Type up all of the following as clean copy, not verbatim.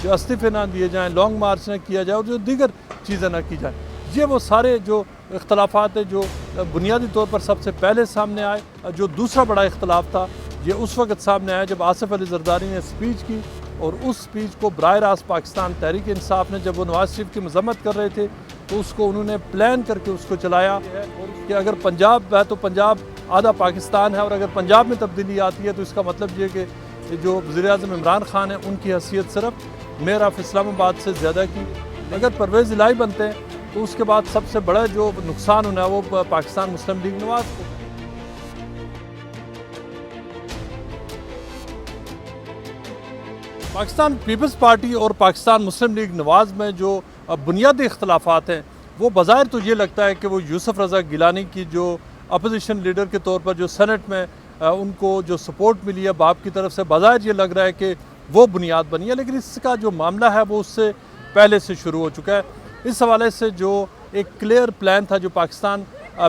جو استعفے نہ دیے جائیں، لانگ مارچ نہ کیا جائے اور جو دیگر چیزیں نہ کی جائیں. یہ وہ سارے جو اختلافات ہیں جو بنیادی طور پر سب سے پہلے سامنے آئے. جو دوسرا بڑا اختلاف تھا یہ اس وقت سامنے آیا جب آصف علی زرداری نے اسپیچ کی، اور اس اسپیچ کو براہ راست پاکستان تحریک انصاف نے جب وہ نواز شریف کی مذمت کر رہے تھے تو اس کو انہوں نے پلان کر کے اس کو چلایا کہ اگر پنجاب ہے تو پنجاب آدھا پاکستان ہے، اور اگر پنجاب میں تبدیلی آتی ہے تو اس کا مطلب یہ کہ جو وزیر اعظم عمران خان ہیں ان کی حیثیت صرف میئر آف اسلام آباد سے زیادہ کی. اگر پرویز الہی بنتے ہیں تو اس کے بعد سب سے بڑا جو نقصان ہونا ہے وہ پاکستان مسلم لیگ نواز کو. پاکستان پیپلز پارٹی اور پاکستان مسلم لیگ نواز میں جو بنیادی اختلافات ہیں وہ بظاہر تو یہ لگتا ہے کہ وہ یوسف رضا گیلانی کی جو اپوزیشن لیڈر کے طور پر جو سینٹ میں ان کو جو سپورٹ ملی ہے باپ کی طرف سے، بظاہر یہ لگ رہا ہے کہ وہ بنیاد بنی ہے، لیکن اس کا جو معاملہ ہے وہ اس سے پہلے سے شروع ہو چکا ہے. اس حوالے سے جو ایک کلیئر پلان تھا جو پاکستان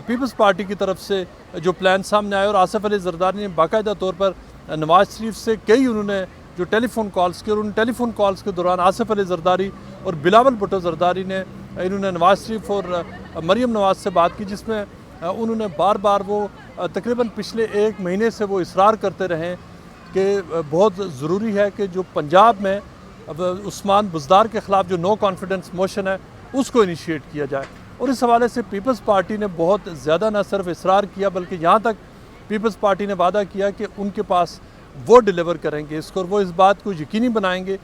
پیپلز پارٹی کی طرف سے جو پلان سامنے آیا، اور آصف علی زرداری نے باقاعدہ طور پر نواز شریف سے انہوں نے جو ٹیلی فون کالز کی، اور ان ٹیلی فون کالز کے دوران آصف علی زرداری اور بلاول بھٹو زرداری نے انہوں نے نواز شریف اور مریم نواز سے بات کی، جس میں انہوں نے بار بار وہ تقریباً پچھلے ایک مہینے سے وہ اصرار کرتے رہے کہ بہت ضروری ہے کہ جو پنجاب میں عثمان بزدار کے خلاف جو نو کانفیڈنس موشن ہے اس کو انیشیٹ کیا جائے. اور اس حوالے سے پیپلز پارٹی نے بہت زیادہ نہ صرف اصرار کیا بلکہ یہاں تک پیپلز پارٹی نے وعدہ کیا کہ ان کے پاس وہ ڈیلیور کریں گے اس کو، اور وہ اس بات کو یقینی بنائیں گے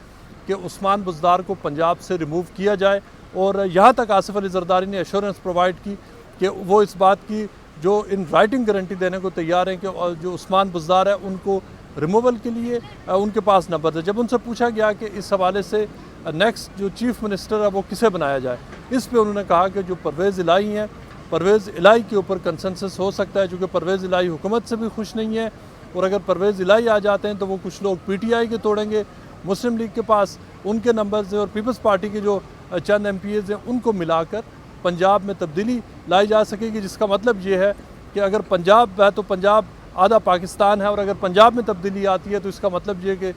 کہ عثمان بزدار کو پنجاب سے ریموو کیا جائے. اور یہاں تک آصف علی زرداری نے ایشورنس پرووائڈ کی کہ وہ اس بات کی جو ان رائٹنگ گارنٹی دینے کو تیار ہیں کہ جو عثمان بزدار ہے ان کو ریموول کے لیے ان کے پاس نمبر ہے. جب ان سے پوچھا گیا کہ اس حوالے سے نیکسٹ جو چیف منسٹر ہے وہ کسے بنایا جائے، اس پہ انہوں نے کہا کہ جو پرویز الہی ہیں، پرویز الہی کے اوپر کنسنسس ہو سکتا ہے، چونکہ پرویز الہی حکومت سے بھی خوش نہیں ہے، اور اگر پرویز الہی آ جاتے ہیں تو وہ کچھ لوگ پی ٹی آئی کے توڑیں گے، مسلم لیگ کے پاس ان کے نمبرز ہیں، اور پیپلز پارٹی کے جو چند ایم پی ایز ہیں ان کو ملا کر پنجاب میں تبدیلی لائی جا سکے گی، جس کا مطلب یہ ہے کہ اگر پنجاب ہے تو پنجاب آدھا پاکستان ہے، اور اگر پنجاب میں تبدیلی آتی ہے تو اس کا مطلب یہ کہ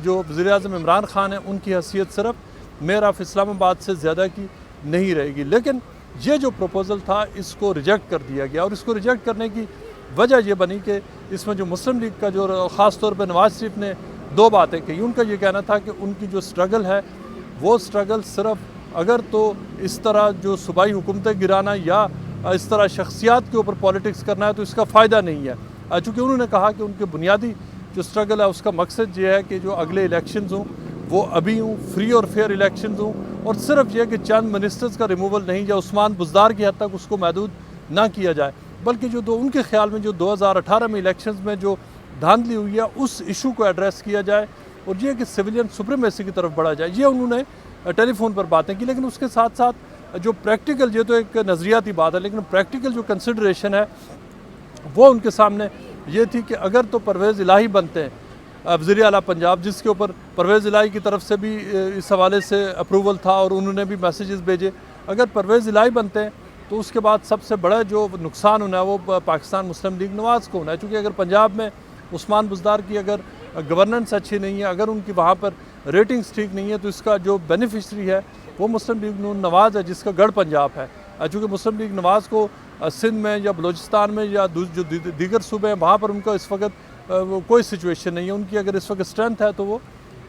جو وزیر اعظم عمران خان ہیں ان کی حیثیت صرف میئر آف اسلام آباد سے زیادہ کی نہیں رہے گی. لیکن یہ جو پروپوزل تھا اس کو ریجیکٹ کر دیا گیا، اور اس کو ریجیکٹ کرنے کی وجہ یہ بنی کہ اس میں جو مسلم لیگ کا جو خاص طور پہ نواز شریف نے دو باتیں کہی. ان کا یہ کہنا تھا کہ ان کی جو سٹرگل ہے وہ سٹرگل صرف اگر تو اس طرح جو صوبائی حکومتیں گرانا یا اس طرح شخصیات کے اوپر پالیٹکس کرنا ہے تو اس کا فائدہ نہیں ہے. چونکہ انہوں نے کہا کہ ان کے بنیادی جو سٹرگل ہے اس کا مقصد یہ ہے کہ جو اگلے الیکشنز ہوں وہ ابھی ہوں، فری اور فیئر الیکشنز ہوں، اور صرف یہ کہ چند منسٹرز کا ریموول نہیں یا عثمان بزدار کی حد تک اس کو محدود نہ کیا جائے، بلکہ جو ان کے خیال میں جو 2018 میں الیکشنز میں جو دھاندلی ہوئی ہے اس ایشو کو ایڈریس کیا جائے، اور یہ کہ سویلین سپریمیسی کی طرف بڑھا جائے. یہ انہوں نے ٹیلی فون پر باتیں کی. لیکن اس کے ساتھ ساتھ جو پریکٹیکل، یہ تو ایک نظریاتی بات ہے، لیکن پریکٹیکل جو کنسیڈریشن ہے وہ ان کے سامنے یہ تھی کہ اگر تو پرویز الہی بنتے ہیں وزیر اعلیٰ پنجاب، جس کے اوپر پرویز الہی کی طرف سے بھی اس حوالے سے اپروول تھا اور انہوں نے بھی میسیجز بھیجے، اگر پرویز الہی بنتے ہیں تو اس کے بعد سب سے بڑا جو نقصان ہونا ہے وہ پاکستان مسلم لیگ نواز کو ہونا ہے. چونکہ اگر پنجاب میں عثمان بزدار کی اگر گورننس اچھی نہیں ہے، اگر ان کی وہاں پر ریٹنگز ٹھیک نہیں ہے، تو اس کا جو بینیفیشری ہے وہ مسلم لیگ نواز ہے جس کا گڑھ پنجاب ہے. چونکہ مسلم لیگ نواز کو سندھ میں یا بلوچستان میں یا جو دیگر صوبے ہیں وہاں پر ان کا اس وقت کوئی سچویشن نہیں ہے. ان کی اگر اس وقت اسٹرینتھ ہے تو وہ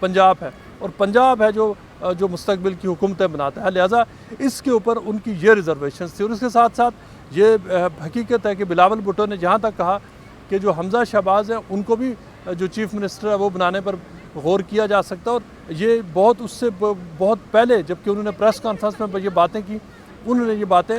پنجاب ہے، اور پنجاب ہے جو مستقبل کی حکومتیں بناتا ہے. لہٰذا اس کے اوپر ان کی یہ ریزرویشنز تھی. اور اس کے ساتھ ساتھ یہ حقیقت ہے کہ بلاول بھٹو نے جہاں تک کہا کہ جو حمزہ شہباز ہیں ان کو بھی جو چیف منسٹر ہے وہ بنانے پر غور کیا جا سکتا ہے. اور یہ اس سے بہت پہلے جبکہ انہوں نے پریس کانفرنس میں یہ باتیں کی، انہوں نے یہ باتیں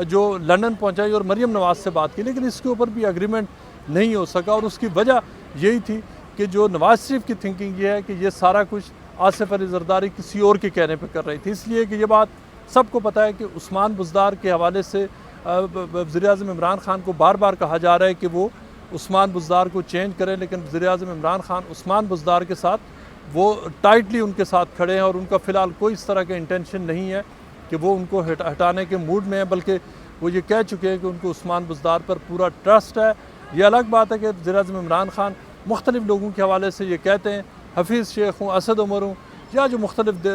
جو لندن پہنچائی اور مریم نواز سے بات کی، لیکن اس کے اوپر بھی اگریمنٹ نہیں ہو سکا. اور اس کی وجہ یہی تھی کہ جو نواز شریف کی تھنکنگ یہ ہے کہ یہ سارا کچھ آصف علی زرداری کسی اور کے کہنے پہ کر رہی تھی. اس لیے کہ یہ بات سب کو پتہ ہے کہ عثمان بزدار کے حوالے سے وزیر اعظم عمران خان کو بار بار کہا جا رہا ہے کہ وہ عثمان بزدار کو چینج کریں، لیکن وزیر اعظم عمران خان عثمان بزدار کے ساتھ وہ ٹائٹلی ان کے ساتھ کھڑے ہیں، اور ان کا فی الحال کوئی اس طرح کا انٹینشن نہیں ہے کہ وہ ان کو ہٹانے کے موڈ میں ہیں، بلکہ وہ یہ کہہ چکے ہیں کہ ان کو عثمان بزدار پر پورا ٹرسٹ ہے. یہ الگ بات ہے کہ وزیر اعظم عمران خان مختلف لوگوں کے حوالے سے یہ کہتے ہیں، حفیظ شیخ ہوں، اسد عمر ہوں، یا جو مختلف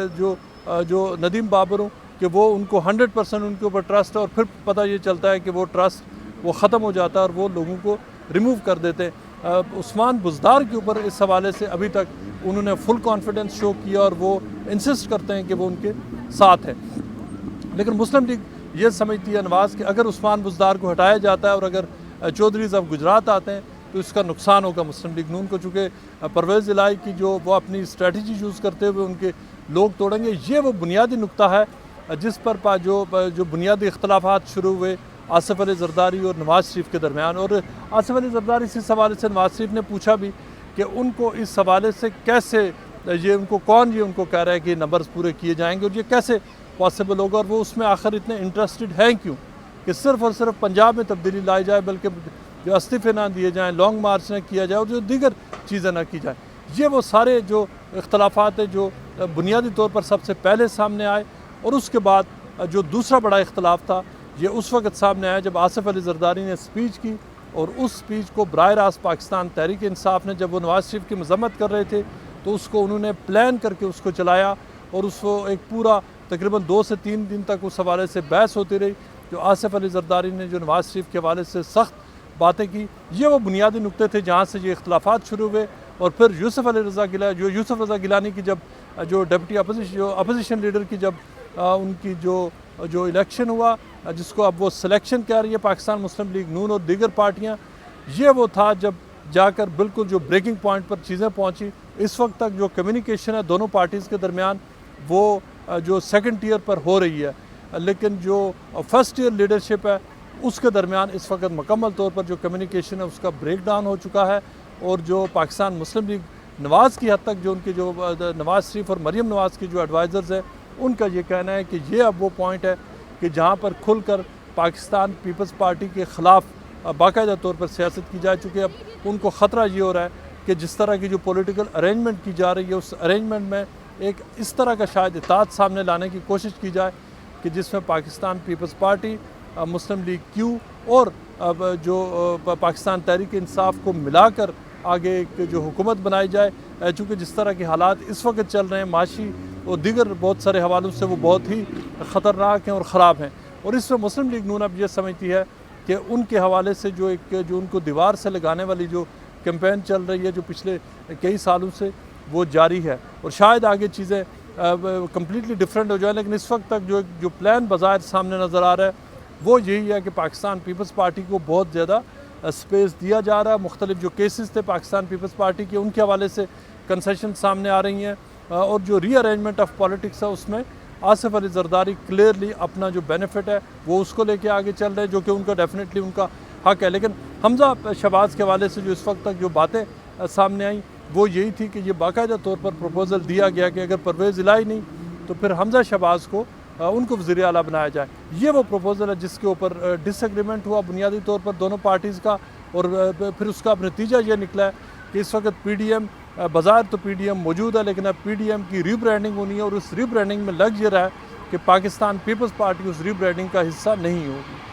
جو ندیم بابر ہوں کہ وہ ان کو 100% ان کے اوپر ٹرسٹ ہے، اور پھر پتہ یہ چلتا ہے کہ وہ ٹرسٹ وہ ختم ہو جاتا ہے اور وہ لوگوں کو ریموو کر دیتے ہیں۔ عثمان بزدار کے اوپر اس حوالے سے ابھی تک انہوں نے فل کانفیڈنس شو کیا اور وہ انسسٹ کرتے ہیں کہ وہ ان کے ساتھ ہے۔ لیکن مسلم لیگ یہ سمجھتی ہے نواز کہ اگر عثمان بزدار کو ہٹایا جاتا ہے اور اگر چودھریز آف گجرات آتے ہیں تو اس کا نقصان ہوگا مسلم لیگ نون کو، چونکہ پرویز الہی کی جو وہ اپنی اسٹریٹجی یوز کرتے ہوئے ان کے لوگ توڑیں گے۔ یہ وہ بنیادی نقطہ ہے جس پر جو بنیادی اختلافات شروع ہوئے آصف علی زرداری اور نواز شریف کے درمیان، اور آصف علی زرداری سے اس حوالے سے نواز شریف نے پوچھا بھی کہ ان کو اس حوالے سے کیسے یہ ان کو کہہ رہا ہے کہ یہ نمبرز پورے کیے جائیں گے اور یہ کیسے پاسبل ہوگا، اور وہ اس میں آخر اتنے انٹرسٹڈ ہیں کیوں کہ صرف اور صرف پنجاب میں تبدیلی لائی جائے، بلکہ جو استعفے نہ دیے جائیں، لانگ مارچ نہ کیا جائے اور جو دیگر چیزیں نہ کی جائیں۔ یہ وہ سارے جو اختلافات ہیں جو بنیادی طور پر سب سے پہلے سامنے آئے، اور اس کے بعد جو دوسرا بڑا اختلاف تھا یہ اس وقت سامنے آیا جب آصف علی زرداری نے اسپیچ کی، اور اس اسپیچ کو براہ راست پاکستان تحریک انصاف نے، جب وہ نواز شریف کی مذمت کر رہے تھے تو اس کو انہوں نے پلان کر کے اس کو چلایا، اور اس کو ایک پورا تقریباً 2 سے 3 دن تک اس حوالے سے بحث ہوتی رہی، جو آصف علی زرداری نے جو نواز شریف کے حوالے سے سخت باتیں کی۔ یہ وہ بنیادی نقطے تھے جہاں سے یہ اختلافات شروع ہوئے، اور پھر یوسف رضا گیلانی کی جو ڈپٹی اپوزیشن لیڈر کی جب ان کی جو الیکشن ہوا، جس کو اب وہ سلیکشن کہہ رہی ہے پاکستان مسلم لیگ نون اور دیگر پارٹیاں، یہ وہ تھا جب جا کر بالکل جو بریکنگ پوائنٹ پر چیزیں پہنچی۔ اس وقت تک جو کمیونیکیشن ہے دونوں پارٹیز کے درمیان وہ جو سیکنڈ ٹیئر پر ہو رہی ہے، لیکن جو فرسٹ ایئر لیڈرشپ ہے اس کے درمیان اس وقت مکمل طور پر جو کمیونیکیشن ہے اس کا بریک ڈاؤن ہو چکا ہے، اور جو پاکستان مسلم لیگ نواز کی حد تک جو ان کے جو نواز شریف اور مریم نواز کی جو ایڈوائزرز ہیں ان کا یہ کہنا ہے کہ یہ اب وہ پوائنٹ ہے کہ جہاں پر کھل کر پاکستان پیپلز پارٹی کے خلاف باقاعدہ طور پر سیاست کی جائے، چونکہ اب ان کو خطرہ یہ ہو رہا ہے کہ جس طرح کی جو پولیٹیکل ارینجمنٹ کی جا رہی ہے اس ارینجمنٹ میں ایک اس طرح کا شاید اتحاد سامنے لانے کی کوشش کی جائے کہ جس میں پاکستان پیپلز پارٹی، مسلم لیگ کیو اور جو پاکستان تحریک انصاف کو ملا کر آگے ایک جو حکومت بنائی جائے، چونکہ جس طرح کے حالات اس وقت چل رہے ہیں معاشی اور دیگر بہت سارے حوالوں سے وہ بہت ہی خطرناک ہیں اور خراب ہیں، اور اس میں مسلم لیگ نون اب یہ سمجھتی ہے کہ ان کے حوالے سے جو ان کو دیوار سے لگانے والی جو کیمپین چل رہی ہے جو پچھلے کئی سالوں سے وہ جاری ہے، اور شاید آگے چیزیں کمپلیٹلی ڈیفرنٹ ہو جائیں، لیکن اس وقت تک جو پلان بظاہر سامنے نظر آ رہا ہے وہ یہی ہے کہ پاکستان پیپلز پارٹی کو بہت زیادہ سپیس دیا جا رہا ہے۔ مختلف جو کیسز تھے پاکستان پیپلز پارٹی کے ان کے حوالے سے کنسیشن سامنے آ رہی ہیں، اور جو ری ارینجمنٹ آف پالیٹکس ہے اس میں آصف علی زرداری کلیئرلی اپنا جو بینیفٹ ہے وہ اس کو لے کے آگے چل رہے ہیں، جو کہ ان کا ڈیفینیٹلی ان کا حق ہے۔ لیکن حمزہ شہباز کے حوالے سے جو اس وقت تک جو باتیں سامنے آئیں وہ یہی تھی کہ یہ باقاعدہ طور پر پروپوزل دیا گیا کہ اگر پرویز الہی نہیں تو پھر حمزہ شہباز کو ان کو وزیر اعلیٰ بنایا جائے۔ یہ وہ پروپوزل ہے جس کے اوپر ڈس ایگریمنٹ ہوا بنیادی طور پر دونوں پارٹیز کا، اور پھر اس کا نتیجہ یہ نکلا ہے کہ اس وقت پی ڈی ایم بظاہر تو پی ڈی ایم موجود ہے، لیکن اب پی ڈی ایم کی ری برانڈنگ ہونی ہے، اور اس ری برانڈنگ میں لگ یہ رہا ہے کہ پاکستان پیپلز پارٹی اس ری برانڈنگ کا حصہ نہیں ہوگی۔